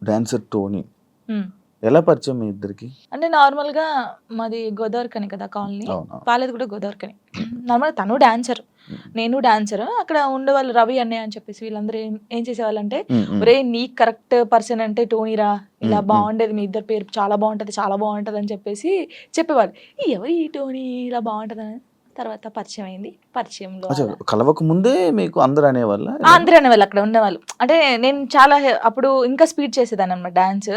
Dancer Tony ఉమ్. ఎలా పరిచయం మీ ఇద్దరికి? అంటే నార్మల్గా మాది గోదావరికని కదా కాలనీ, అవును. వాళ్ళది కూడా గోదావరికని. నార్మల్ తను డాన్సర్, నేను డాన్సర్. అక్కడ ఉండేవాళ్ళు రవి అన్నయ్య అని చెప్పేసి వీళ్ళందరూ ఏం చేసేవాళ్ళంటే, ఒరే నీకు కరెక్ట్ పర్సన్ అంటే టోనీరా, ఇలా బాగుండేది మీ ఇద్దరు పేరు చాలా బాగుంటది చాలా బాగుంటది అని చెప్పేసి చెప్పేవాళ్ళు. ఎవరు ఈ టోనీ ఇలా బాగుంటది అని తర్వాత పరిచయం అయింది. పరిచయంలో కలవక ముందే మీకు అందరు అనేవాళ్ళ? అందరూ అనేవాళ్ళు అక్కడ ఉండేవాళ్ళు. అంటే నేను చాలా అప్పుడు ఇంకా స్పీడ్ చేసేదాన్ని అనమాట డాన్స్.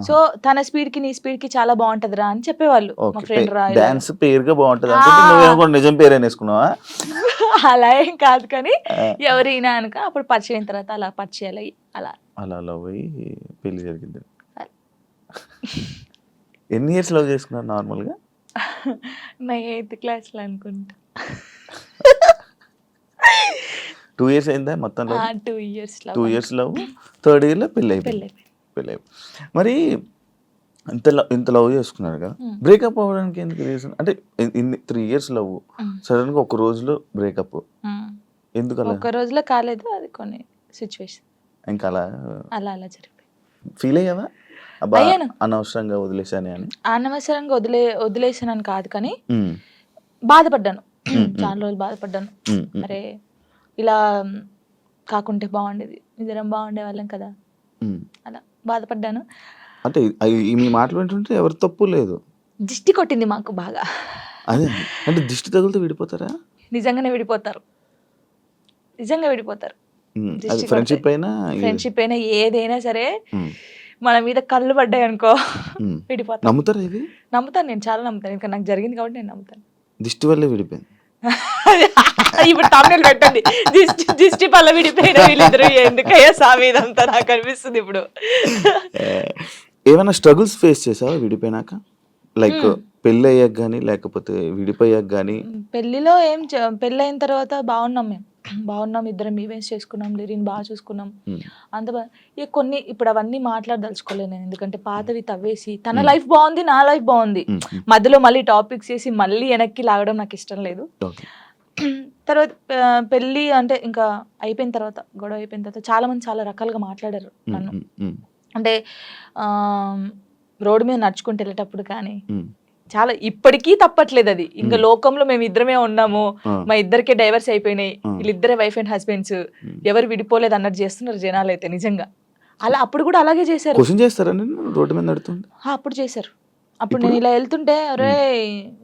సో తన స్పీడ్ కి నీ స్పీడ్ కి చాలా బాగుంటదిరా అని చెప్పేవాళ్ళు. మా ఫ్రెండ్ రా డాన్స్ పేరుగా బాగుంటది అనుకుంటే నువ్వేమో నిజం పేరు అనేసుకున్నావా? అలా ఏం కాదు కానీ ఎవరైనా అనుక అప్పుడు పరిచయం అయిన తర్వాత అలా పరిచయాలు అయ్యి అలా అలా లవ్ అయ్యి పెళ్లి జరిగింది. ఎన్ని ఇయర్స్ లవ్ చేసుకున్నారు నార్మల్గా? నా 8th క్లాస్లో అనుకుంటా. 2 years అయిందా మొత్తం? 2 years 2 years love, 3rd year లో పెళ్ళి అయిపోయింది. మరి ఇంత లవ్ చేసుకున్నారు కదా, బ్రేకప్ అవ్వడానికి ఎందుకు రీజన్? అంటే 3 years లవ్, సడన్ గా ఒక రోజులో బ్రేకప్ ఎందుకు? అలా ఒక రోజులో కాలేదు, అది కొన్ని సిచ్యువేషన్ ఇంకా అలా అలా జరిగిపోయింది. ఫీల్ అయ్యావా అనవసరంగా వదిలేసాను అని? అనవసరంగా వదిలేసానని కాదు కానీ బాధపడ్డాను. చాలా రోజులు బాధపడ్డాను. అరే ఇలా కాకుంటే బాగుండేది, ఇద్దరం బాగుండే వాళ్ళం కదా, అలా బాధపడ్డాను. అంటే మీ మాటలు వింటుంటే ఎవరి తప్పు లేదు. దిష్టి కొట్టింది మాకు బాగా. అదే అంటే దిష్టి తగులుతూ విడిపోతారా? నిజంగానే విడిపోతారు, నిజంగా విడిపోతారు. ఫ్రెండ్షిప్ అయినా ఏదైనా సరే మన మీద కళ్ళు పడ్డాయి అనుకో విడిపోతాను. నమ్ముతారా ఇది? నమ్ముతాను, నేను చాలా నమ్ముతాను. ఇంకా నాకు జరిగింది కాబట్టి నేను నమ్ముతాను. దిష్టి వల్లే విడిపోయింది. ఇప్పుడు తమిళ పెట్టండి, దిష్టి వల్ల విడిపోయిన వీళ్ళిద్దరు ఎందుకయ్యా సామి ఇదంతా నాకు అనిపిస్తుంది ఇప్పుడు. ఏమైనా స్ట్రగుల్స్ ఫేస్ చేసావా విడిపోయినాక? లైక్ పెళ్ళి అయ్యాక కానీ లేకపోతే విడిపోయాక కానీ? పెళ్లిలో పెళ్ళి అయిన తర్వాత బాగున్నాం, మేము బాగున్నాం, ఇద్దరం ఈవెంట్స్ చేసుకున్నాం, లిరిన్ బాగా చూసుకున్నాం, అంత ఇక కొన్ని ఇప్పుడు అవన్నీ మాట్లాడదలుచుకోలేదు నేను, ఎందుకంటే పాతవి తవ్వేసి తన లైఫ్ బాగుంది, నా లైఫ్ బాగుంది, మధ్యలో మళ్ళీ టాపిక్స్ చేసి మళ్ళీ వెనక్కి లాగడం నాకు ఇష్టం లేదు. తర్వాత పెళ్ళి అంటే ఇంకా అయిపోయిన తర్వాత, గొడవ అయిపోయిన తర్వాత చాలా మంది చాలా రకాలుగా మాట్లాడారు నన్ను. అంటే రోడ్డు మీద నడుచుకుంటూ వెళ్ళేటప్పుడు కానీ చాలా, ఇప్పటికీ తప్పట్లేదు అది. ఇంకా లోకంలో మేము ఇద్దరమే ఉన్నాము, మా ఇద్దరికే డైవర్స్ అయిపోయినాయి, వీళ్ళిద్దరే వైఫ్ అండ్ హస్బెండ్స్, ఎవరు విడిపోలేదు అన్నట్టు చేస్తున్నారు జనాలు అయితే. నిజంగా అలా అప్పుడు కూడా అలాగే చేశారు. రోడ్డు మీద నడుతుంది అప్పుడు చేశారు. అప్పుడు నేను ఇలా వెళ్తుంటే, అరే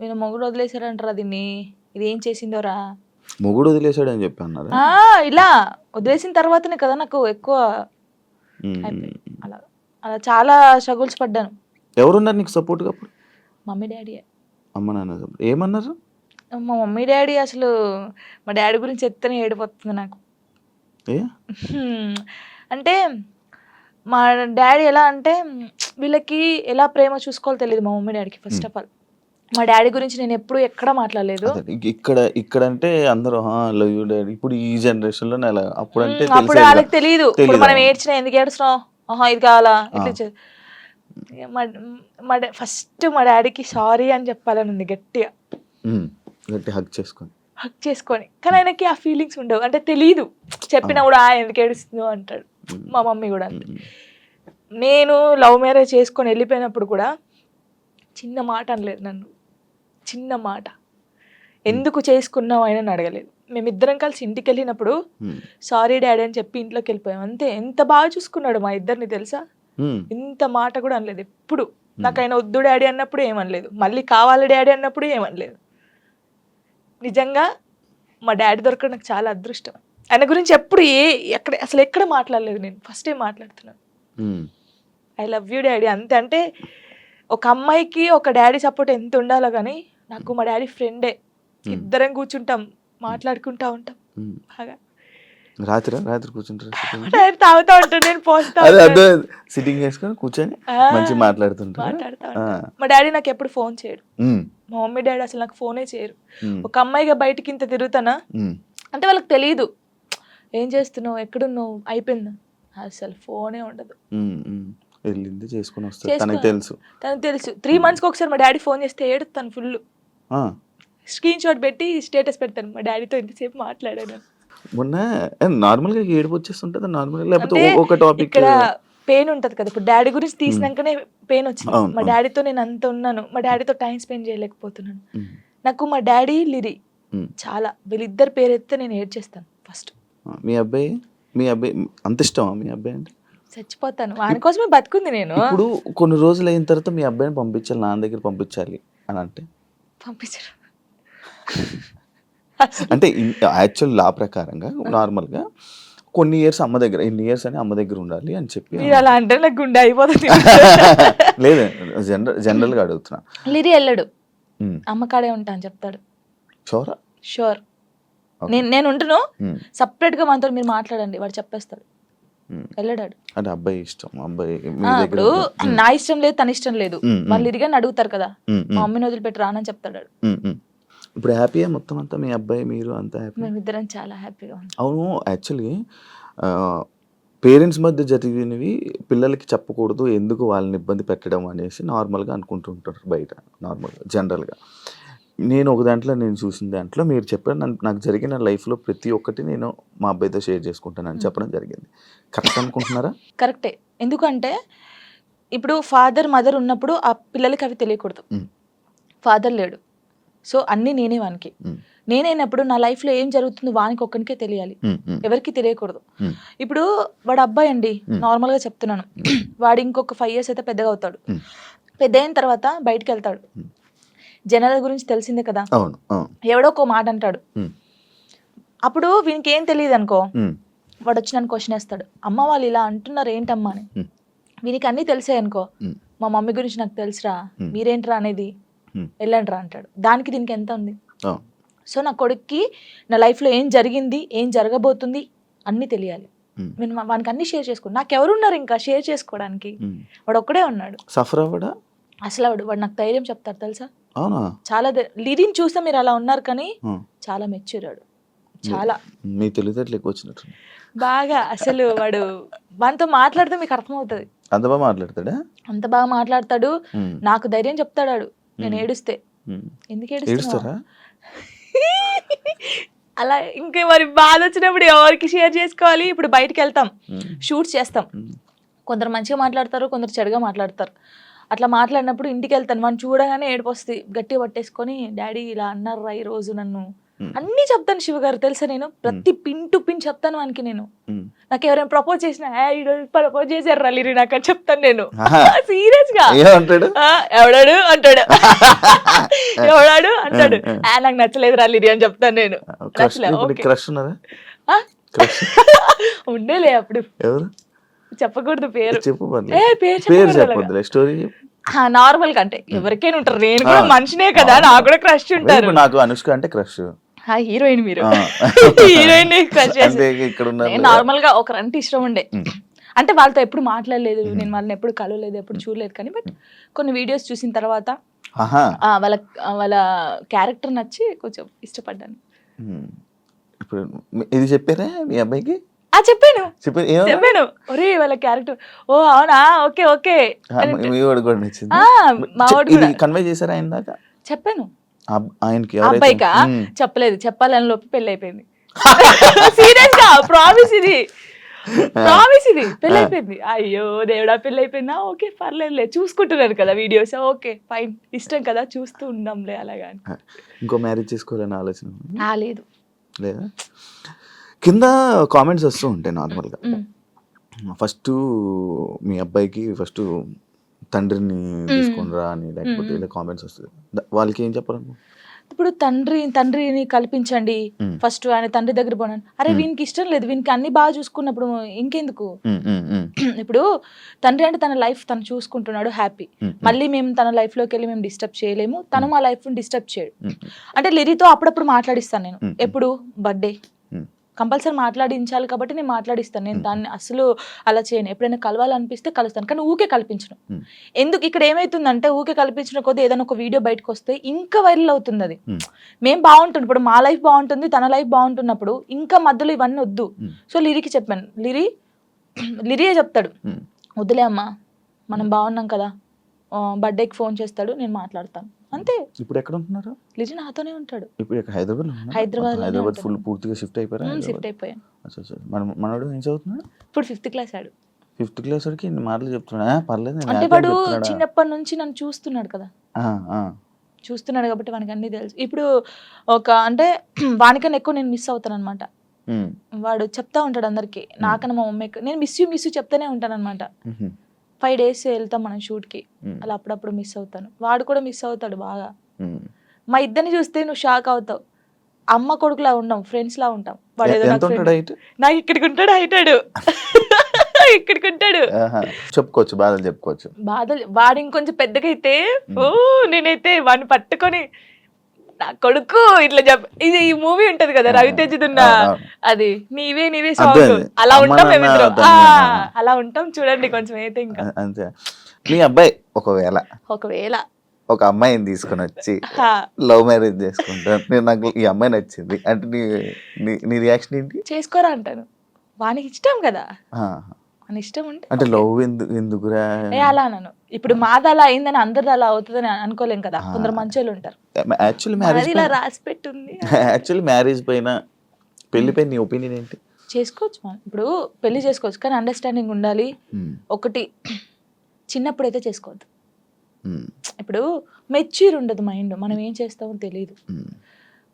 నేను మొగుడు వదిలేశారంటారా దీన్ని, ఇది ఏం చేసిందోరా, మొగుడు వదిలేశాడు అని చెప్పి అన్నారు. ఇలా వదిలేసిన తర్వాతనే కదా నాకు ఎక్కువ అలా అలా చాలా స్ట్రగుల్స్ పడ్డాను. ఎవరున్నారు నీకు సపోర్ట్ గా అప్పుడు? Mummy daddy. అమ్మ నాన్న ఏమన్నారు? మా మమ్మీ డాడీ అసలు, మా డాడీ గురించి ఎత్తనే ఏడిపోతుంది నాకు. అంటే మా డాడీ ఎలా అంటే, వీళ్ళకి ఎలా ప్రేమ చూసుకోవాలో తెలియదు మా మమ్మీ డాడీకి. ఫస్ట్ ఆఫ్ ఆల్ మా డాడీ గురించి నేను ఎప్పుడు ఎక్కడ మాట్లాడలేదు. ఇక్కడ అంటే అందరూ లవ్ యూ డాడీ, ఇప్పుడు ఈ జనరేషన్ లో అప్పుడు అంటే అప్పుడు వాళ్ళకి తెలియదు. ఇప్పుడు మనం ఏడ్చినా ఎందుకు ఏడుస్తున్నావు, ఇది కావాలా, ఇట్లా. ఫస్ట్ మా డాడీకి సారీ అని చెప్పాలని ఉంది గట్టిగా, హగ్ చేసుకొని. కానీ ఆయనకి ఆ ఫీలింగ్స్ ఉండవు, అంటే తెలీదు. చెప్పినా కూడా ఎందుకు ఏడుస్తుందో అంటాడు. మా మమ్మీ కూడా అంతే. నేను లవ్ మ్యారేజ్ చేసుకొని వెళ్ళిపోయినప్పుడు కూడా చిన్న మాట అనలేదు నన్ను, చిన్న మాట. ఎందుకు చేసుకున్నావు అయినా అడగలేదు. మేమిద్దరం కలిసి ఇంటికి వెళ్ళినప్పుడు సారీ డాడీ అని చెప్పి ఇంట్లోకి వెళ్ళిపోయాం అంతే. ఎంత బాగా చూసుకున్నాడు మా ఇద్దరిని తెలుసా, ఇంత మాట కూడా అనలేదు ఎప్పుడు. నాకు ఆయన వద్దు డాడీ అన్నప్పుడు ఏమనలేదు, మళ్ళీ కావాలి డాడీ అన్నప్పుడు ఏమనలేదు. నిజంగా మా డాడీ దొరకడం నాకు చాలా అదృష్టం. ఆయన గురించి ఎప్పుడు అసలు ఎక్కడ మాట్లాడలేదు నేను, ఫస్ట్ టైం మాట్లాడుతున్నాను. ఐ లవ్ యూ డాడీ అంతే. అంటే ఒక అమ్మాయికి ఒక డాడీ సపోర్ట్ ఎంత ఉండాలో కానీ, నాకు మా డాడీ ఫ్రెండే. ఇద్దరం కూర్చుంటాం, మాట్లాడుకుంటా ఉంటాం బాగా. రాత్రి కూర్చుంటారు, తాగుతా ఉంటాను, నేను పోస్తా సిట్టింగ్ చేసుకొని కూర్చొని మంచి మాట్లాడుతా ఉంటాను. మా డాడీ నాకు ఎప్పుడు ఫోన్ చేయడు, మా మమ్మీ డాడీ అసలు నాకు ఫోనే చేయరు. ఒక అమ్మాయిగా బయటికి ఇంత తిరుగుతానా అంటే వాళ్ళకి తెలియదు, ఏం చేస్తున్నావు, ఎక్కడున్నావు, అయిపోయిందా, అసలు ఫోనే ఉండదు. వెళ్ళింది చేసుకుని వస్తాను, తనకు తెలుసు. 3 months ఒకసారి మా డాడీ ఫోన్ చేస్తే ఏడుతాను ఫుల్, స్క్రీన్ షాట్ పెట్టి స్టేటస్ పెడతాను, మా డాడీతో ఇంతసేపు మాట్లాడాను. మొన్న నార్మల్ గా ఏడుపు వచ్చేస్తుంటది నార్మల్, లేకపోతే ఒక టాపిక్. ఇక్కడ పెయిన్ ఉంటది కదా, ఇప్పుడు డాడీ గురించి తీసినాకనే పెయిన్ వచ్చింది. అవును, మా అవును. డాడీతో నేను అంత ఉన్నాను, మా డాడీతో టైం స్పెండ్ చేయలేకపోతున్నాను. ఉమ్, నాకు మా డాడీ లిరి ఉమ్. చాలా, వీళ్ళిద్దరు పేరు ఎత్తే నేను ఏడ్చేస్తాను ఫస్ట్. మీ అబ్బాయి అంత ఇష్టమా మీ అబ్బాయి అంటే? చచ్చిపోతాను వాని కోసమే బతుకుంది నేను. ఇప్పుడు కొన్ని రోజులు అయిన తర్వాత మీ అబ్బాయిని పంపించాలి, నాన్న దగ్గర పంపించాలి అని అంటే పంపించరు. అంటే యాక్చువల్ లా ప్రకారంగా నార్మల్గా కొన్ని ఇయర్స్ అమ్మ దగ్గర, ఇన్ని ఇయర్స్ అని అమ్మ దగ్గర ఉండాలి అని చెప్పి మీరు అలా అంటే నాకు గుండె అయిపోతుంది. లేదు, జనరల్గా అడుగుతున్నా. లిరి వెళ్ళడు, అమ్మ కాడే ఉంటా అని చెప్తాడు. షోరా? షూర్. నేను ఉంటును, సపరేట్ గా మనతో మీరు మాట్లాడండి, వాడు చెప్పేస్తాడు. వెళ్ళడాడు. అంటే అబ్బాయి ఇష్టం, అబ్బాయి మీ ఇప్పుడు దగ్గర నా ఇష్టం లేదు, తన ఇష్టం లేదు, వాళ్ళు ఇరిగాని అడుగుతారు కదా, మా మమ్మీని వదిలిపెట్టి రానని చెప్తాడు. ఇప్పుడు హ్యాపీయా మొత్తం అంతా, మీ అబ్బాయి మీరు అంతా హ్యాపీ? మేమిద్దరం చాలా హ్యాపీగా ఉన్నాం. అవును, యాక్చువల్లీ పేరెంట్స్ మధ్య జరిగినవి పిల్లలకి చెప్పకూడదు, ఎందుకు వాళ్ళని ఇబ్బంది పెట్టడం అనేసి నార్మల్గా అనుకుంటుంటారు బయట, నార్మల్గా జనరల్గా. నేను ఒక దాంట్లో నేను చూసిన దాంట్లో మీరు చెప్పారు, నాకు జరిగిన లైఫ్లో ప్రతి ఒక్కటి నేను మా అబ్బాయితో షేర్ చేసుకుంటానని చెప్పడం జరిగింది. కరెక్ట్ అనుకుంటున్నారా? కరెక్టే. ఎందుకంటే ఇప్పుడు ఫాదర్ మదర్ ఉన్నప్పుడు ఆ పిల్లలకి అవి తెలియకూడదు. ఫాదర్ లేడు, సో అన్నీ నేనే వానికి. నేనైనప్పుడు నా లైఫ్లో ఏం జరుగుతుందో వానికి ఒక్కనికే తెలియాలి, ఎవరికి తెలియకూడదు. ఇప్పుడు వాడు అబ్బాయి అండి, నార్మల్గా చెప్తున్నాను, వాడు ఇంకొక 5 years అయితే పెద్దగా అవుతాడు. పెద్ద అయిన తర్వాత బయటకు వెళ్తాడు, జనాల గురించి తెలిసిందే కదా, ఎవడో ఒక మాట అంటాడు. అప్పుడు వీనికి ఏం తెలియదు అనుకో, వాడు వచ్చి నన్ను క్వశ్చన్ వేస్తాడు, అమ్మ వాళ్ళు ఇలా అంటున్నారు ఏంటమ్మా అని. వీనికి అన్నీ తెలిసాయి అనుకో, మా మమ్మీ గురించి నాకు తెలుసురా, మీరేంట్రా అనేది, వెళ్ళండి రా అంటాడు. దానికి దీనికి ఎంత ఉంది? సో నా కొడుక్కి నా లైఫ్లో ఏం జరిగింది, ఏం జరగబోతుంది అన్నీ తెలియాలి. నేను వానికి అన్ని షేర్ చేసుకో, నాకెవరున్నారు ఇంకా షేర్ చేసుకోవడానికి, వాడు ఒక్కడే ఉన్నాడు. సఫర్ అవ్వడా అసలు వాడు నాకు ధైర్యం చెప్తారు తెలుసా. అవునా? చాలా లిరిని చూస్తే మీరు అలా ఉన్నారు, కానీ చాలా మెచ్యూరాడు, చాలా. మీ తెలివితేటలు ఎక్కువ వచ్చినట్టు బాగా. అసలు వాడు వానితో మాట్లాడితే మీకు అర్థమవుతుంది, అంత బాగా మాట్లాడతాడా? అంత బాగా మాట్లాడతాడు. నాకు ధైర్యం చెప్తాడు నేను ఏడుస్తే. ఎందుకు ఏడుస్తారా అలా? ఇంకా మరి బాధ వచ్చినప్పుడు ఎవరికి షేర్ చేసుకోవాలి? ఇప్పుడు బయటికి వెళ్తాం, షూట్స్ చేస్తాం, కొందరు మంచిగా మాట్లాడతారు, కొందరు చెడుగా మాట్లాడతారు. అట్లా మాట్లాడినప్పుడు ఇంటికి వెళ్తాను, వాడిని చూడగానే ఏడుపు వస్తుంది, గట్టిగా పట్టేసుకొని డాడీ ఇలా అన్నారా ఈ రోజు నన్ను, అన్నీ చెప్తాను శివ గారు తెలుసా. నేను ప్రతి పిన్ టు పిన్ చెప్తాను వానికి. నేను నాకు ఎవరైనా ప్రపోజ్ చేసినా ప్రపోజ్ చేశారు లిరి నాకు అని చెప్తాను నేను, సీరియస్ గా. ఎవడాడు అంటాడు, ఎవడాడు అంటాడు, నాకు నచ్చలేదు లిరి అని చెప్తాను నేను. ఉండేలే అప్పుడు, చెప్పకూడదు పేరు, నార్మల్ గా అంటే ఎవరికైనా ఉంటారు, నేను కూడా మనిషినే కదా, నాకు కూడా క్రష్ ఉంటారు. నాకు అనుష్క అంటే క్రష్, హీరోయిన్ మీరు హీరోయిన్ క్రష్ నార్మల్ గా ఒకరంటే ఇష్టం ఉండే. అంటే వాళ్ళతో ఎప్పుడు మాట్లాడలేదు, నేను వాళ్ళని ఎప్పుడు కలవలేదు, ఎప్పుడు చూడలేదు, కానీ బట్ కొన్ని వీడియోస్ చూసిన తర్వాత వాళ్ళ క్యారెక్టర్ నచ్చి కొంచెం ఇష్టపడ్డాను. ఇప్పుడు ఇది చెప్పారా మీ అబ్బాయికి? చెప్పాను ఒరే వాళ్ళ క్యారెక్టర్, ఓ అవునా, ఓకే ఓకే. కన్వే చేశారా ఆయన దాకా? చెప్పాను ఆయనకి. అబ్బాయికా చెప్పలేదు, చెప్పాలని లోపు పెళ్లి అయిపోయింది. సీరియస్ గా ప్రామిస్, ఇది పెళ్లి అయిపోయింది. అయ్యో దేవుడా పెళ్లి అయిపోయిందా, ఓకే పర్లేదులే, చూసుకుంటున్నారు కదా వీడియోస్, ఓకే ఫైన్, ఇష్టం కదా చూస్తూ ఉందాంలే అలాగా. ఇంకో మ్యారేజ్ చేసుకోవాలని ఆలోచన లేదు లేదా? కింద కామెంట్స్ వస్తూ ఉంటాయి నార్మల్గా. ఫస్ట్ మీ అబ్బాయికి ఫస్ట్ తండ్రిని తీసుకునిరా అని, లేకపోతే ఇలా కామెంట్స్ వస్తుంది, వాళ్ళకి ఏం చెప్పాలనుకో? ఇప్పుడు తండ్రిని కల్పించండి ఫస్ట్, ఆయన తండ్రి దగ్గర పోనాను. అరే వీనికి ఇష్టం లేదు, వీనికి అన్ని బాగా చూసుకున్నప్పుడు ఇంకెందుకు? ఇప్పుడు తండ్రి అంటే తన లైఫ్ తను చూసుకుంటున్నాడు, హ్యాపీ. మళ్ళీ మేము తన లైఫ్ లోకి వెళ్ళి మేము డిస్టర్బ్ చేయలేము, తను మా లైఫ్ డిస్టర్బ్ చేయడు. అంటే లిరితో అప్పుడప్పుడు మాట్లాడిస్తాను నేను, ఎప్పుడు బర్త్డే కంపల్సరీ మాట్లాడించాలి కాబట్టి నేను మాట్లాడిస్తాను. నేను దాన్ని అసలు అలా చేయను, ఎప్పుడైనా కలవాలనిపిస్తే కలుస్తాను, కానీ ఊకే కల్పించను. ఎందుకు ఇక్కడ ఏమైతుందంటే ఊకే కల్పించిన కొద్ది ఏదైనా ఒక వీడియో బయటకు వస్తే ఇంకా వైరల్ అవుతుంది. అది మేము బాగుంటుంది, ఇప్పుడు మా లైఫ్ బాగుంటుంది, తన లైఫ్ బాగుంటున్నప్పుడు ఇంకా మధ్యలో ఇవన్నీ వద్దు. సో లిరికి చెప్పాను, లిరియే చెప్తాడు, వద్దులే అమ్మా మనం బాగున్నాం కదా, బర్త్డేకి ఫోన్ చేస్తాడు, నేను మాట్లాడతాను అంతే. ఇప్పుడు ఎక్కడ ఉంటున్నారు? లిజి నాతోనే ఉంటాడు. ఇప్పుడు హైదరాబాద్ ఫుల్ పూర్తిగా షిఫ్ట్ అయిపోయారు? షిఫ్ట్ అయిపోయాను. మనోడు ఏం చదువుతున్నాడు? ఇప్పుడు 5th క్లాస్ ఆడు. 5th క్లాస్ వరకు ఇన్ని మాటలు చెప్తున్నా పర్లేదు నేను అంటే happy వాడు అని చెప్తున్నాడా? చిన్నప్పటి నుంచి నన్ను చూస్తున్నాడు కదా, ఆ, ఆ. చూస్తున్నాడు కాబట్టి వానికి అన్ని తెలుసు. ఇప్పుడు ఒక అంటే వానికన్నా ఎక్కువ నేను మిస్ అవుతాను అనమాట. ఉమ్, వాడు చెప్తా ఉంటాడు అందరికి, నాకన్నా మా మమ్మీ నేను మిస్ యూ చెప్తానే ఉంటాను అనమాట. ఉహు, 5 days వెళ్తాం మనం షూట్కి, ఉమ్, అలా అప్పుడప్పుడు మిస్ అవుతాను. వాడు కూడా మిస్ అవుతాడు బాగా. ఉమ్. మా ఇద్దరిని చూస్తే నువ్వు షాక్ అవుతావు. అమ్మ కొడుకులా ఉండం, ఫ్రెండ్స్ లా ఉంటాం. వాడు ఏదో ఎంత నాకు ఉంటాడు friend. హైట్? నాకు ఇక్కడికి ఉంటాడు హైటాడు ఇక్కడికి ఉంటాడు. చెప్పుకోవచ్చు, బాధలు చెప్పుకోవచ్చు. బాధలు. వాడు ఇంకొంచెం పెద్దగా అయితే ఓ నేనైతే వాడిని పట్టుకొని నా కొడుకు ఇట్లా ఇది ఈ మూవీ ఉంటది కదా రవితేజదున్న, అది నీవే నీవే సాంగ్, అర్థమైంది. అలా అమ్మ ఉంటాం నాన్న మేమిద్దరం. దాన్ని, అలా ఉంటాం చూడండి కొంచెం అయితే. ఇంకా అంతే. మీ అబ్బాయి ఒకవేళ ఒక అమ్మాయిని తీసుకొని వచ్చి హా, లవ్ మ్యారేజ్ చేసుకుంటాను, నేను నాకు ఈ అమ్మాయి నచ్చింది అంటే నీ రియాక్షన్ ఏంటి? చేసుకోరా అంటాను. వానికి ఇష్టం కదా, ఆ, వాని ఇష్టం ఉంటే అంటే లవ్ ఎందుకురా? అలా అన్నాను. ఇప్పుడు మాది అలా అయిందని అందరిది అలా అవుతుందని అనుకోలేం కదా, కొందరు మంచోళ్ళు ఉంటారు. యాక్చువల్లీ ఇలా రాసి పెట్టుంది. మ్యారేజ్ పైన, పెళ్లి పైన నీ ఒపీనియన్ ఏంటి? చేసుకోవచ్చు మనం, ఇప్పుడు పెళ్లి చేసుకోవచ్చు, కానీ అండర్స్టాండింగ్ ఉండాలి. ఉమ్, ఒకటి, చిన్నప్పుడైతే చేసుకోవద్దు. ఉమ్, ఇప్పుడు మెచ్యూర్ ఉండదు మైండ్, మనం ఏం చేస్తామో తెలియదు. ఉమ్,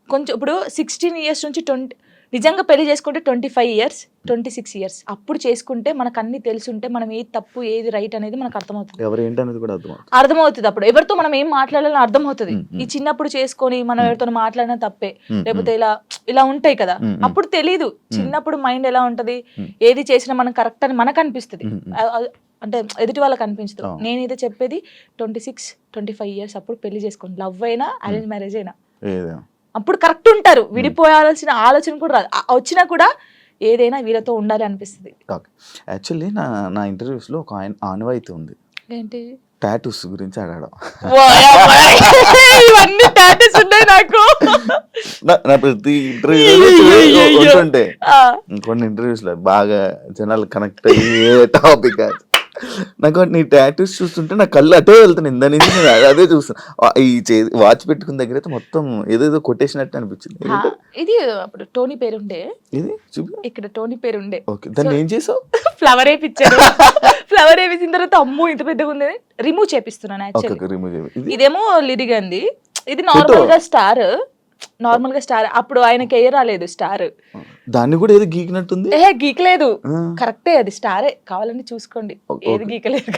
కొంచెం ఇప్పుడు 16 years నుంచి 20, నిజంగా పెళ్లి చేసుకుంటే 25 years 26 years అప్పుడు చేసుకుంటే మనకు అన్ని తెలుసుంటే మనం ఏది తప్పు ఏది రైట్ అనేది మనకు అర్థమవుతుంది. ఎవరు ఏంటి అనేది కూడా అర్థమవుతుంది. అర్థమవుతుంది అప్పుడు ఎవరితో మనం ఏం మాట్లాడాలని అర్థమవుతుంది. ఉమ్, ఈ చిన్నప్పుడు చేసుకొని మనం ఎవరితో మాట్లాడినా తప్పే, ఉమ్, లేకపోతే ఇలా ఉంటాయి కదా, ఉమ్, అప్పుడు తెలీదు. చిన్నప్పుడు మైండ్ ఎలా ఉంటది, ఉమ్. ఏది చేసినా మనం కరెక్ట్ అని మనకు అనిపిస్తుంది, ఉమ్, ఉమ్. అంటే ఎదుటి వాళ్ళకి అనిపించదు. అవును. నేనైతే చెప్పేది 26-25 years అప్పుడు పెళ్లి చేసుకోండి, లవ్ అయినా అరేంజ్ మ్యారేజ్ అయినా ఏదో అప్పుడు కరెక్ట్ ఉంటారు. విడిపోయాల్సిన ఆలోచన కూడా రాదు, వచ్చినా కూడా ఏదైనా వీళ్ళతో ఉండాలి అనిపిస్తుంది. ఓకే. యాక్చువల్లీ నా ఇంటర్వ్యూస్లో ఒక ఆనవాయితీ ఉంది, ఏంటి టాటూస్ గురించి అడగడం. ఇవన్నీ టాటూస్ ఉన్నాయి నాకు. నా ప్రతి ఇంటర్వ్యూ ఉంటుంటే ఆ, కొన్ని ఇంటర్వ్యూస్లో బాగా జనాలు కనెక్ట్ అయ్యే టాపిక్ నాకు నీ టాటూస్ చూస్తుంటే నా కళ్ళు అటే వెళ్తాను, ఇందా నుంచి నేను అదే చూస్తాను. ఈ వాచ్ పెట్టుకున్న దగ్గర అయితే మొత్తం ఏదేదో కొట్టేసినట్టు అనిపించింది. ఇది అప్పుడు టోనీ పేరుండే, ఇది చూపి. ఇక్కడ టోనీ పేరుండే. ఓకే, దాన్ని ఏం చేసావు? ఫ్లవర్ వేయించారు. ఫ్లవర్ వేయించిన తర్వాత అమ్మో ఇంత పెద్దగా ఉంది, రిమూవ్ చేపిస్తున్నాను యాక్చువల్లీ. రిమూవ్ చేయి. ఇదేమో లిరిగంది, ఇది నార్మల్ గా స్టార్, నార్మల్ గా స్టార్. అప్పుడు ఆయనకి ఎయ్య రాలేదు స్టార్, దాన్ని కూడా ఏదో గీకినట్టుంది. గీకలేదు, కరెక్టే, అది స్టారే, కావాలని చూసుకోండి, ఏది గీకలేదు.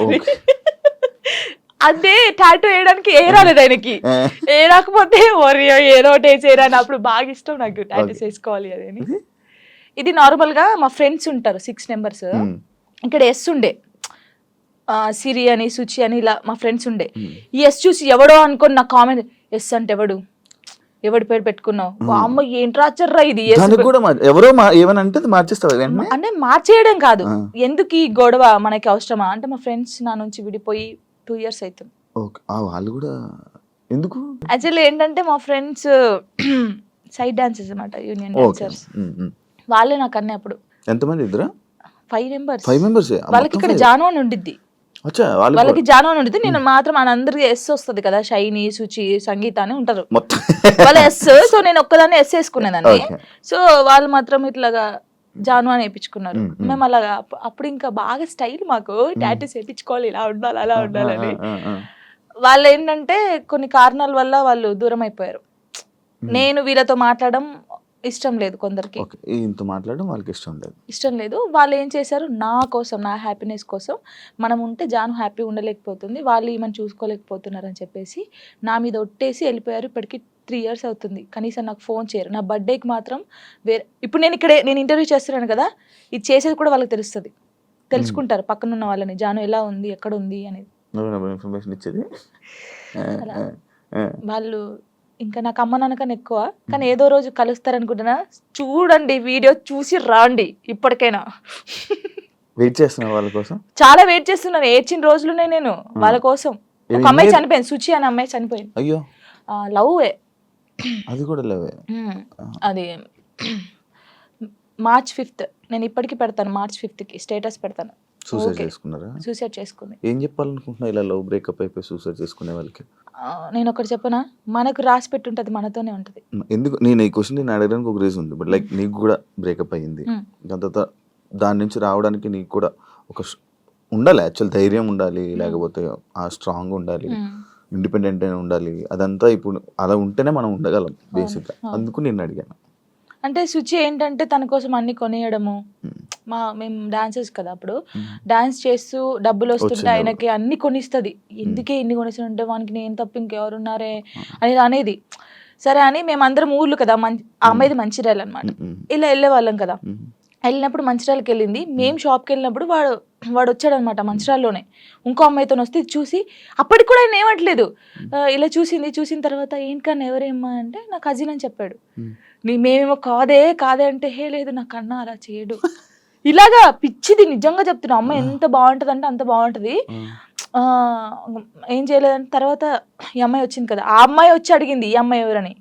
అదే టాటూ వేయడానికి ఏ రాలేదు ఆయనకి, ఏ రాకపోతే ఏదో ఒకటి వేసేయరా అని. అప్పుడు బాగా ఇష్టం నాకు టాటూస్ వేసుకోవాలి అని. ఇది నార్మల్ గా మా ఫ్రెండ్స్ ఉంటారు 6 members, ఇక్కడ ఎస్ ఉండే, సిరి అని సుచి అని ఇలా మా ఫ్రెండ్స్ ఉండే. ఈ ఎస్ చూసి ఎవడో అనుకోని నా కామెంట్, ఎస్ అంటే ఎవడి పేరు పెట్టుకున్నావు, అమ్మ ఏంటి రాచర్రా ఇది, కూడా ఎవరో ఏమని అంటే మార్చేస్తావు అంటే మార్చేయడం కాదు, ఎందుకు ఈ గొడవ మనకి అవసరమా అంటే, మా ఫ్రెండ్స్ నా నుంచి విడిపోయి 2 years అవుతుంది. వాళ్ళు కూడా ఎందుకు? యాక్చువల్లీ ఏంటంటే మా ఫ్రెండ్స్ సైడ్ డాన్సర్స్ అన్నమాట, యూనియన్ డాన్సర్స్. వాళ్ళే నాకు అన్నీ అప్పుడు. ఎంతమంది? ఇద్దరా? 5 members. వాళ్ళకి ఇక్కడ జాను అని ఉండిద్ది, వాళ్ళకి జాను అని ఉండిద్ది. నేను మాత్రం అందరికి ఎస్ వస్తుంది కదా, షైని సుచి సంగీత అని ఉంటారు వాళ్ళ ఎస్. సో నేను ఒక్కదాన్ని ఎస్ వేసుకునేదాన్ని. సో వాళ్ళు మాత్రం ఇట్లాగా జాను అని వేయించుకున్నారు. మేము అలాగా అప్పుడు ఇంకా బాగా స్టైల్ మాకు, టాటూస్ వేయించుకోవాలి, ఇలా ఉండాలి అలా ఉండాలని. వాళ్ళు ఏంటంటే కొన్ని కారణాల వల్ల వాళ్ళు దూరం అయిపోయారు. నేను వీళ్ళతో మాట్లాడడం ఇష్టం లేదు కొందరికి, ఇంత మాట్లాడడం వాళ్ళకి ఇష్టం లేదు. వాళ్ళు ఏం చేశారు, నా కోసం, నా హ్యాపీనెస్ కోసం, మనం ఉంటే జాను హ్యాపీ ఉండలేకపోతుంది, వాళ్ళు ఈమెను చూసుకోలేకపోతున్నారు అని చెప్పేసి నా మీద ఒట్టేసి వెళ్ళిపోయారు. ఇప్పటికి 3 years అవుతుంది, కనీసం నాకు ఫోన్ చేయరు. నా బర్త్డేకి మాత్రం ఇప్పుడు నేను ఇంటర్వ్యూ చేస్తున్నాను కదా, ఇది చేసేది కూడా వాళ్ళకి తెలుసుకుంటారు పక్కన ఉన్న వాళ్ళని, జాను ఎలా ఉంది ఎక్కడ ఉంది అనేది ఇన్ఫర్మేషన్ ఇచ్చేది. వాళ్ళు ఇంకా నాకు అమ్మ నాన్నకన్నా ఎక్కువ, కానీ ఏదో రోజు కలుస్తారనుకుంటున్నా. చూడండి వీడియో చూసి రాండి, ఇప్పటికైనా వెయిట్ చేస్తున్నా వాళ్ళ కోసం, చాలా వెయిట్ చేస్తున్నాను. ఏడ్చిన రోజులునే నేను వాళ్ళ కోసం. ఒక అమ్మాయి చనిపోయింది, సుచి అనే అమ్మాయి చనిపోయింది. అయ్యో, లవ్, అది కూడా లవ్. అది March 5th, నేను ఇప్పటికి పెడతాను, March 5th స్టేటస్ పెడతాను. సూసైడ్ చేసుకున్నారా? సూసైడ్ చేసుకుంది. ఏం చెప్పాలనుకుంటున్నా ఇలా లవ్ బ్రేకప్ అయిపోయి సూసైడ్ చేసుకునే వాళ్ళకి? నేను ఒకటి చెప్పనా, మనకు రాసి పెట్టి ఉంటుంది, మనతోనే ఉంటుంది. ఎందుకు నేను ఈ క్వశ్చన్ నేను అడగడానికి ఒక రీజన్ ఉంది. బట్ లైక్ నీకు కూడా బ్రేకప్ అయ్యింది, దాని తర్వాత దాని నుంచి రావడానికి నీకు కూడా ఉండాలి యాక్చువల్ ధైర్యం ఉండాలి, లేకపోతే ఆ స్ట్రాంగ్ ఉండాలి, ఇండిపెండెంట్ అయినా ఉండాలి. అదంతా ఇప్పుడు అలా ఉంటేనే మనం ఉండగలం బేసిక్గా. అందుకు నేను అడిగాను. అంటే శుచి ఏంటంటే తన కోసం అన్ని కొనియడము, మేము డాన్సర్స్ కదా అప్పుడు, డాన్స్ చేస్తూ డబ్బులు వస్తుంటే ఆయనకి అన్ని కొనిస్తుంది. ఎందుకే ఇన్ని కొనిస్తుంటే వానికి నేను తప్ప ఇంకెవరున్నారే అనేది అనేది. సరే అని మేమందరం ఊర్లు కదా, ఆ అమ్మాయిది మంచిర్యాల అనమాట, ఇలా వెళ్ళే వాళ్ళం కదా. వెళ్ళినప్పుడు మంచిర్యాలకి వెళ్ళింది, మేము షాప్కి వెళ్ళినప్పుడు వాడు వచ్చాడనమాట మంచిర్యాలలోనే ఇంకో అమ్మాయితో వస్తే చూసి, అప్పటికి కూడా ఆయన ఏమట్లేదు, ఇలా చూసిన తర్వాత ఏంటన్నా ఎవరేమ్మా అంటే నా కజిన్ అని చెప్పాడు. మేమేమో కాదే అంటే హే లేదు నా కన్నా అలా చేయడు, ఇలాగా పిచ్చిది నిజంగా చెప్తున్నా. అమ్మాయి ఎంత బాగుంటుంది అంటే అంత బాగుంటుంది. ఏం చేయలేదంటే తర్వాత ఈ అమ్మాయి వచ్చింది కదా, ఆ అమ్మాయి వచ్చి అడిగింది ఈ అమ్మాయి ఎవరని,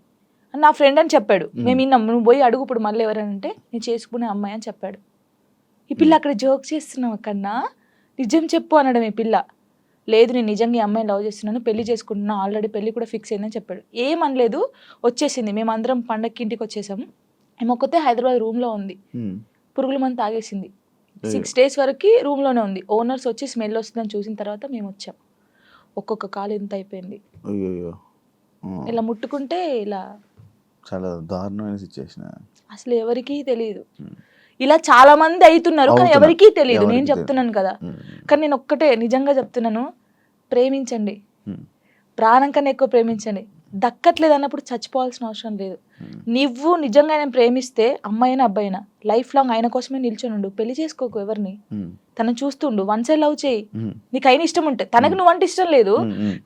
నా ఫ్రెండ్ అని చెప్పాడు. మేము విన్నాం, నువ్వు పోయి అడుగు ఇప్పుడు మళ్ళీ ఎవరనంటే నేను చేసుకునే అమ్మాయి అని చెప్పాడు. ఈ పిల్ల అక్కడ జోక్ చేస్తున్నావు కన్నా, నిజం చెప్పు అనడం. ఈ పిల్ల లేదు నేను నిజంగా ఈ అమ్మాయిని లవ్ చేస్తున్నాను, పెళ్లి చేసుకుంటున్నా, ఆల్రెడీ పెళ్లి కూడా ఫిక్స్ అయిందని చెప్పాడు. ఏమనలేదు, వచ్చేసింది. మేమందరం పండగకి ఇంటికి వచ్చేసాము. ఏమొక్కతే హైదరాబాద్ రూమ్లో ఉంది, పురుగుల మందు తాగేసింది. 6 days వరకు రూమ్లోనే ఉంది. ఓనర్స్ వచ్చి స్మెల్ వస్తుందని చూసిన తర్వాత మేము వచ్చాం. ఒక్కొక్క కాలు ఇంత అయిపోయింది, ఇలా ముట్టుకుంటే ఇలా. చాలా దారుణమైన సిచ్యువేషన్. అసలు ఎవరికీ తెలియదు. ఇలా చాలా మంది అవుతున్నారు కానీ ఎవరికీ తెలియదు. నేను చెప్తున్నాను కదా, కానీ నేను ఒక్కటే నిజంగా చెప్తున్నాను, ప్రేమించండి, ప్రాణం కన్నా ఎక్కువ ప్రేమించండి. దక్కట్లేదు అన్నప్పుడు చచ్చిపోవాల్సిన అవసరం లేదు. నువ్వు నిజంగా ఆయన ప్రేమిస్తే అమ్మాయినా అబ్బాయినా లైఫ్ లాంగ్ ఆయన కోసమే నిల్చొని ఉండు. పెళ్లి చేసుకోకు ఎవరిని, తనని చూస్తుండు, వన్ సైడ్ లవ్ చేయి. నీకు అయిన ఇష్టం ఉంటే, తనకు నువ్వంటే ఇష్టం లేదు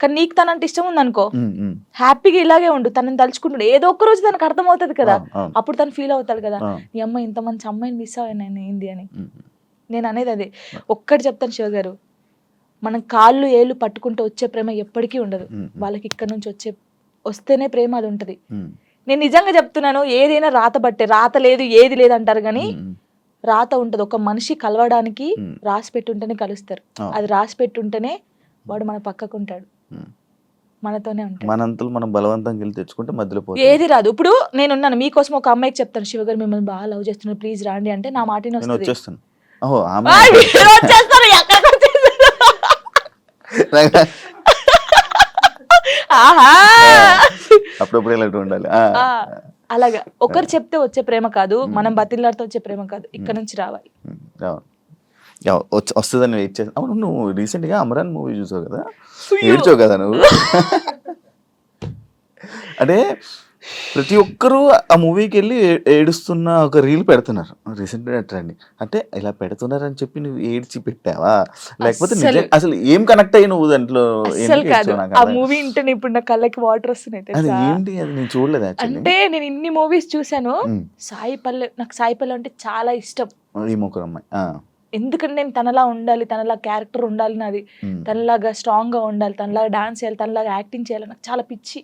కానీ నీకు తనంటే ఇష్టం ఉంది అనుకో, హ్యాపీగా ఇలాగే ఉండు. తనని తలుచుకుంటుండు, ఏదో ఒక్క రోజు తనకు అర్థం అవుతుంది కదా, అప్పుడు తను ఫీల్ అవుతాడు కదా, నీ అమ్మాయి ఇంత మంచి అమ్మాయిని మిస్ అయ్యాను ఏంది అని. నేను అనేది అదే ఒక్కటి చెప్తాను శివ గారు, మనం కాళ్ళు ఏళ్ళు పట్టుకుంటూ వచ్చే ప్రేమ ఎప్పటికీ ఉండదు. వాళ్ళకి ఇక్కడ నుంచి వస్తేనే ప్రేమ అది ఉంటది. నేను నిజంగా చెప్తున్నాను, ఏదైనా రాత బట్టే, రాత లేదు ఏది లేదు అంటారు కానీ రాత ఉంటది. ఒక మనిషి కలవడానికి రాసి పెట్టుంటేనే కలుస్తారు. అది రాసి పెట్టుంటేనే వాడు మన పక్కకు ఉంటాడు, మనతోనే ఉంటాడు. మనంతలో మనం బలవంతంగా వెళ్ళి తెచ్చుకుంటే మధ్యలో ఏది రాదు. ఇప్పుడు నేనున్నాను, మీకోసం ఒక అమ్మాయికి చెప్తాను, శివగారు మిమ్మల్ని బాగా లవ్ చేస్తున్నాను ప్లీజ్ రాండి అంటే నా మాట వచ్చేస్తాను. అప్పుడప్పుడు ఇలాంటి ఉండాలి. అలాగా ఒకరు చెప్తే వచ్చే ప్రేమ కాదు, మనం బతిల్లాడితే వచ్చే ప్రేమ కాదు, ఇక్కడ నుంచి రావాలి. వస్తుందని వెయిట్ చేస్తా. అవును, నువ్వు రీసెంట్ గా అమరాన్ మూవీ చూసావు కదా, ఏడ్చావు కదా నువ్వు. అంటే ప్రతి ఒక్కరూ ఆ మూవీకి వెళ్ళి ఏడుస్తున్న ఒక రీల్ పెడుతున్నారు రీసెంట్ ట్రెండ్. అంటే ఇలా పెడుతున్నారని చెప్పి నువ్వు ఏడ్చి పెట్టావా, లేకపోతే అసలు ఏం కనెక్ట్ అయ్యి నువ్వు దాంట్లో? ఆ మూవీ ఇంటే ఇప్పుడు నా కళ్ళకి వాటర్ వస్తున్నాయి. అది ఏంటి, అది నేను చూడలేదు. అంటే నేను ఇన్ని మూవీస్ చూసాను, నాకు సాయి పల్లవి అంటే చాలా ఇష్టం. ఈ ముగ్గురు అమ్మాయి ఎందుకంటే నేను తనలా ఉండాలి, తనలా క్యారెక్టర్ ఉండాలి నాది, తనలాగా స్ట్రాంగ్ గా ఉండాలి, తనలాగా డాన్స్ చేయాలి, తనలాగా యాక్టింగ్ చేయాలి, నాకు చాలా పిచ్చి.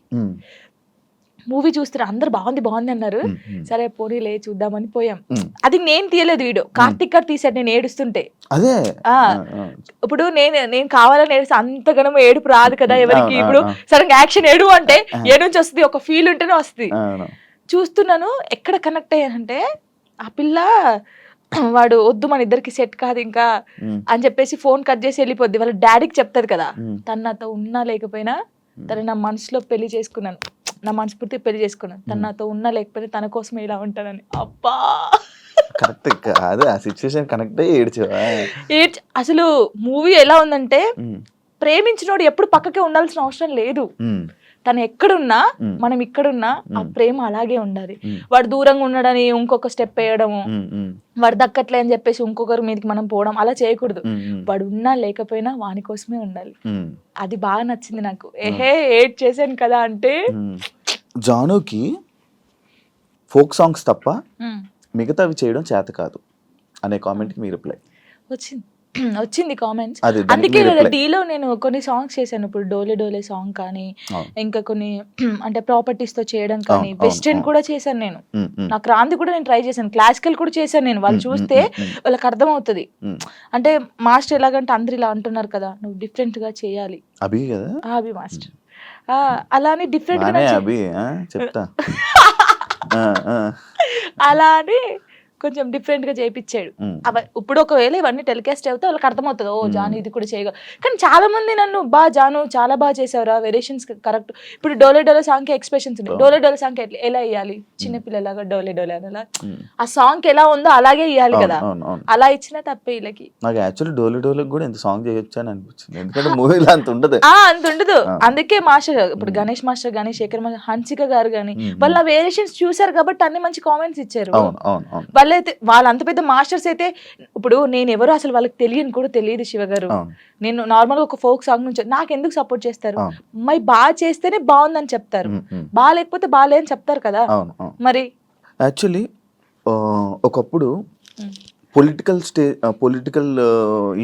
మూవీ చూస్తే అందరు బాగుంది అన్నారు, సరే పోనీ లే చూద్దామని పోయాం. అది నేను తీయలేదు వీడియో, కార్తిక్ గారు తీసాడు నేను ఏడుస్తుంటే. అదే ఇప్పుడు నేను కావాలని ఏడుస్తే అంతగానో ఏడుపు రాదు కదా ఎవరికి. ఇప్పుడు సడన్ యాక్షన్ ఏడు అంటే ఏ నుంచి వస్తుంది, ఒక ఫీల్ ఉంటేనే వస్తుంది. చూస్తున్నాను, ఎక్కడ కనెక్ట్ అయ్యానంటే ఆ పిల్ల వాడు వద్దు మన ఇద్దరికి సెట్ కాదు ఇంకా అని చెప్పేసి ఫోన్ కట్ చేసి వెళ్ళిపోద్ది. వాళ్ళ డాడీకి చెప్తాది కదా, తను నాతో ఉన్నా లేకపోయినా తను నా మనసులో పెళ్లి చేసుకున్నాను, నా మనస్ఫూర్తి పెళ్లి చేసుకున్నాను, తను నాతో ఉన్నా లేకపోయినా తన కోసం ఇలా ఉంటానని. అబ్బా కరెక్ట్ అదే ఆ సిచ్యువేషన్ కనెక్ట్ అయ్యి ఏడ్చావా? అసలు మూవీ ఎలా ఉందంటే, ప్రేమించినోడు ఎప్పుడు పక్కకే ఉండాల్సిన అవసరం లేదు. తను ఎక్కడున్నా మనం ఇక్కడున్నా ఆ ప్రేమ అలాగే ఉండాలి. వాడు దూరంగా ఉన్నాడని ఇంకొక స్టెప్ వేయడము, వాడు దక్కట్లే అని చెప్పేసి ఇంకొకరి మీదకి మనం పోవడం అలా చేయకూడదు. వాడు ఉన్నా లేకపోయినా వాని కోసమే ఉండాలి. అది బాగా నచ్చింది నాకు. ఏడ్ చేశాను కదా అంటే, జానుకి ఫోక్ సాంగ్స్ తప్ప మిగతావి చేయడం చేత కాదు అనే కామెంట్కి మీ రిప్లై వచ్చింది కామెంట్స్. అందుకే డీలో నేను కొన్ని సాంగ్స్ చేశాను. ఇప్పుడు డోలే డోలే సాంగ్ కానీ, ఇంకా కొన్ని అంటే ప్రాపర్టీస్ తో చేయడం కానీ, వెస్టర్న్ కూడా చేశాను నేను. నాకు రాంది కూడా నేను ట్రై చేశాను, క్లాసికల్ కూడా చేశాను నేను. వాళ్ళు చూస్తే వాళ్ళకి అర్థం అవుతుంది. అంటే మాస్టర్ ఎలాగంటే అందరు ఇలా అంటున్నారు కదా, నువ్వు డిఫరెంట్ గా చేయాలి. అభి కదా, అభి మాస్టర్ అలానే డిఫరెంట్ గా చెప్తా అలా అని కొంచెం డిఫరెంట్ గా చేయించాడు. ఇప్పుడు ఒకవేళ ఇవన్నీ టెలికాస్ట్ అవుతే వాళ్ళకి అర్థమవుతుంది, ఓ జాను ఇది కూడా చేయగల. కానీ చాలా మంది నన్ను జాను చాలా బాగా చేసావురా, వేరియేషన్స్ కరెక్ట్. ఇప్పుడు డోలే డోలే సాంగ్ కి ఎక్స్ప్రెషన్స్ ఉన్నాయి. డోలే డోలే సాంగ్ కి ఎలా ఇవ్వాలి, చిన్నపిల్లలాగా డోలే డోలే అని ఆ సాంగ్ కి ఎలా ఉందో అలాగే ఇవ్వాలి కదా, అలా ఇచ్చిన తప్పే వీళ్ళకి. నాకు యాక్చువల్లీ డోలే డోలే కూడా ఇంత సాంగ్ చేయొచ్చు అని అనిపించింది, ఎందుకంటే మూవీలో అంత ఉండదు. అంత ఉండదు. అందుకే మాస్టర్ ఇప్పుడు గణేష్ మాస్టర్ గానీ, శేఖర్ మాస్టర్, హన్సిక గారు గానీ వాళ్ళ వేరియేషన్స్ చూసారు కాబట్టి అన్ని మంచి కామెంట్స్ ఇచ్చారు. వాళ్ళైతే వాళ్ళ అంత పెద్ద మాస్టర్స్ అయితే, ఇప్పుడు నేను ఎవరు అసలు వాళ్ళకి తెలియని కూడా తెలియదు శివ గారు. నేను నార్మల్ గా ఒక ఫోక్ సాంగ్ నుంచి నాకు ఎందుకు సపోర్ట్ చేస్తారు, మరి బాగా చేస్తేనే బాగుందని చెప్తారు, బాగా లేకపోతే బాగాలే అని చెప్తారు కదా. మరి యాక్చువల్లీ ఒకప్పుడు పొలిటికల్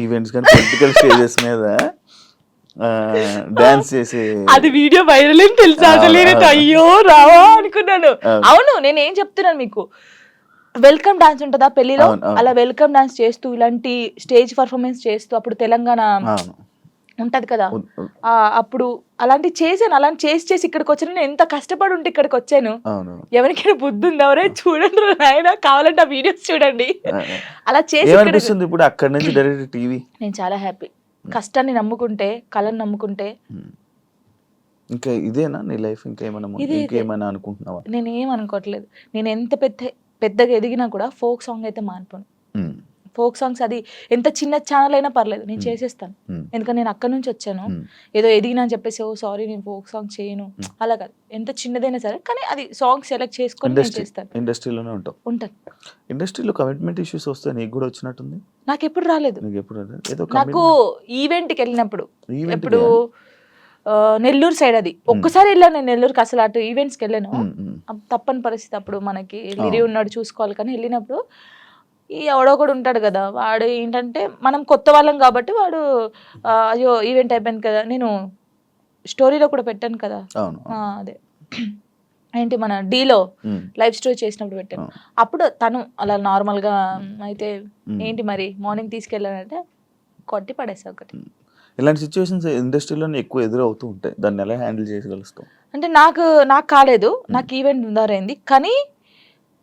ఈవెంట్స్ కానీ పొలిటికల్ స్టేజెస్ మీద డాన్స్ చేసే అది వీడియో వైరల్ అని తెలుసా, అసలు అయ్యో రావా అనుకున్నాను. అవును, నేను ఏం చెప్తున్నాను మీకు, వెల్కమ్ డాన్స్ ఉంటుందా పెళ్లిలో, అలా వెల్కమ్ డాన్స్ చేస్తూ ఇలాంటి స్టేజ్ పర్ఫార్మెన్స్ చేస్తూ, అప్పుడు తెలంగాణ ఉంటది కదా, అప్పుడు అలాంటి చేశాను. అలాంటి చేసి ఇక్కడికి వచ్చాను. నేను ఎంత కష్టపడి ఉంటే ఇక్కడికి వచ్చాను. ఎవరికైనా బుద్ధి ఉందా, ఎవరే చూడండి నాయన, కావాలంటే ఆ వీడియోస్ చూడండి. అలా చేసి ఇప్పుడు అక్కడ నుంచి డైరెక్ట్ టీవీ. నేను చాలా హ్యాపీ. కష్టాన్ని నమ్ముకుంటే, కళను నమ్ముకుంటే. ఇంకా ఇదేనా నీ లైఫ్, ఇంకేమైనా అనుకుంటున్నావా? నేను ఏం అనుకోవట్లేదు. నేను ఎంత పెద్దగా ఎదిగినా కూడా ఫోక్ సాంగ్ అయితే మానుకోను. ఫోక్ సాంగ్స్ అది ఎంత చిన్న ఛానల్ అయినా పర్లేదు, నేను చేసేస్తాను. ఎందుకంటే నేను అక్కడ నుంచి వచ్చాను. ఏదో ఎదిగినా అని చెప్పేసి ఓ సారీ నేను ఫోక్ సాంగ్ చేయను అలా కాదు. ఎంత చిన్నదైనా సరే, కానీ అది సాంగ్ సెలెక్ట్ చేసుకొని నేను చేస్తాను. ఇండస్ట్రీలోనే ఉంటాను. ఇండస్ట్రీలో కమిట్మెంట్ ఇష్యూస్ వస్తే నీకు కూడా వచ్చినట్టుంది? నాకు ఎప్పుడు రాలేదు. నాకు ఈవెంట్కి వెళ్ళినప్పుడు, ఎప్పుడు నెల్లూరు సైడ్, అది ఒక్కసారి వెళ్ళాను నేను నెల్లూరుకి. అసలు అటు ఈవెంట్స్కి వెళ్ళాను, తప్పని పరిస్థితి అప్పుడు, మనకి లిరి ఉన్నాడు చూసుకోవాలి. కానీ వెళ్ళినప్పుడు ఈ ఎవడో కూడా ఉంటాడు కదా, వాడు ఏంటంటే మనం కొత్త వాళ్ళం కాబట్టి వాడు అయ్యో ఈవెంట్ అయిపోయింది కదా, నేను స్టోరీలో కూడా పెట్టాను కదా, అదే ఏంటి మన డీలో లైవ్ స్టోరీ చేసినప్పుడు పెట్టాను. అప్పుడు తను అలా నార్మల్గా అయితే ఏంటి మరి మార్నింగ్ తీసుకెళ్ళానంటే కొట్టి పడేసా ఒకటి. ఇలాంటి సిచ్యువేషన్స్ ఇండస్ట్రీలో ఎక్కువ ఎదురవుతూ ఉంటాయి, దాన్ని ఎలా హ్యాండిల్ చేయగలుగుతాం? అంటే నాకు కాలేదు, నాకు ఈవెంట్ ఉందారైంది, కానీ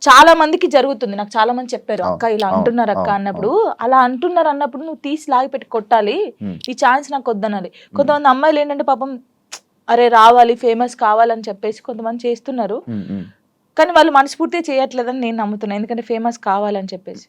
చాలా మందికి జరుగుతుంది. నాకు చాలా మంది చెప్పారు, అక్క ఇలా అంటున్నారు అక్క అన్నప్పుడు, అలా అంటున్నారు అన్నప్పుడు నువ్వు తీసి లాగి పెట్టి కొట్టాలి, ఈ ఛాన్స్ నాకు వద్దనాలి. కొంతమంది అమ్మాయిలు ఏంటంటే పాపం అరే రావాలి, ఫేమస్ కావాలని చెప్పేసి కొంతమంది చేస్తున్నారు, కానీ వాళ్ళు మనస్ఫూర్తిగా చేయట్లేదని నేను నమ్ముతున్నాను. ఎందుకంటే ఫేమస్ కావాలని చెప్పేసి.